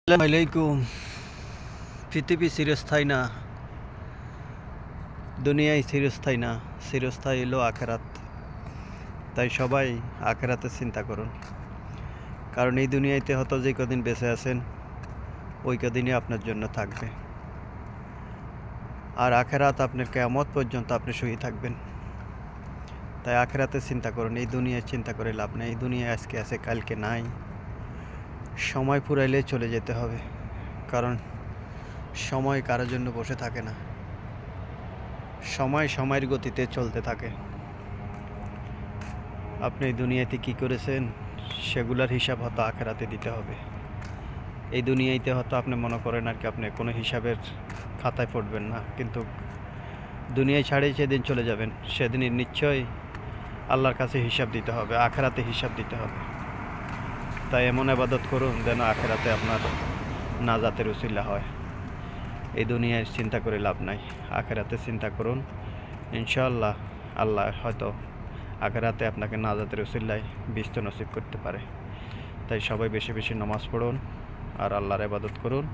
আলাইকুম। পৃথিবী চিরস্থায়ী না, দুনিয়ায় চিরস্থায়ী না, চিরস্থায়ী হলো আখেরাত। তাই সবাই আখেরাতের চিন্তা করুন, কারণ এই দুনিয়াতে হয়তো যে কদিন বেঁচে আছেন ওই কদিনই আপনার জন্য থাকবে, আর আখেরাত আপনার কিয়ামত পর্যন্ত আপনি শুয়ে থাকবেন। তাই আখেরাতের চিন্তা করুন, এই দুনিয়ার চিন্তা করে লাভ নেই। এই দুনিয়া আজকে আছে কালকে নাই, সময় ফুরাইলে চলে যেতে হবে, কারণ সময় কারোর জন্য বসে থাকে না, সময় সময়ের গতিতে চলতে থাকে। আপনি এই দুনিয়াতে কী করেছেন সেগুলোর হিসাব হয়তো আখেরাতে দিতে হবে। এই দুনিয়াতে হয়তো আপনি মনে করেন আর কি আপনি কোনো হিসাবের খাতায় পড়বেন না, কিন্তু দুনিয়ায় ছাড়েই যেদিন চলে যাবেন সেদিনই নিশ্চয়ই আল্লাহর কাছে হিসাব দিতে হবে, আখেরাতে হিসাব দিতে হবে। তাই এমন ইবাদত করুন যেন আখেরাতে আপনার নাজাতের উসিলা হয়। এই দুনিয়ায় চিন্তা করে লাভ নাই, আখেরাতে চিন্তা করুন। ইনশাআল্লাহ আল্লাহ হয়তো আখেরাতে আপনাকে নাজাতের উসিলায় বিস্ত নসিব করতে পারে। তাই সবাই বেশি বেশি নামাজ পড়ুন আর আল্লাহর ইবাদত করুন,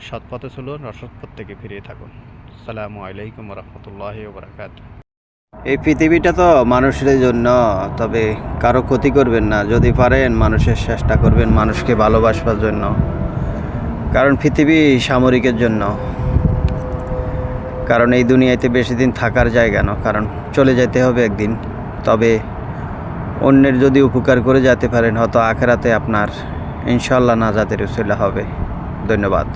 সৎ পথে চলুন, অসৎ পথ থেকে ফিরে থাকুন। আসসালামু আলাইকুম ওয়া রাহমাতুল্লাহি ওয়া বারাকাতুহু। এই পৃথিবীটা তো মানুষের জন্য, তবে কারো ক্ষতি করবেন না। যদি পারেন মানুষের চেষ্টা করবেন মানুষকে ভালোবাসবার জন্য, কারণ পৃথিবী সামরিকের জন্য। কারণ এই দুনিয়াতে বেশি দিন থাকার জায়গা না, কারণ চলে যেতে হবে একদিন। তবে অন্যের যদি উপকার করে যেতে পারেন হয়তো আখেরাতে আপনার ইনশাআল্লাহ নাজাতের উসিলা হবে। ধন্যবাদ।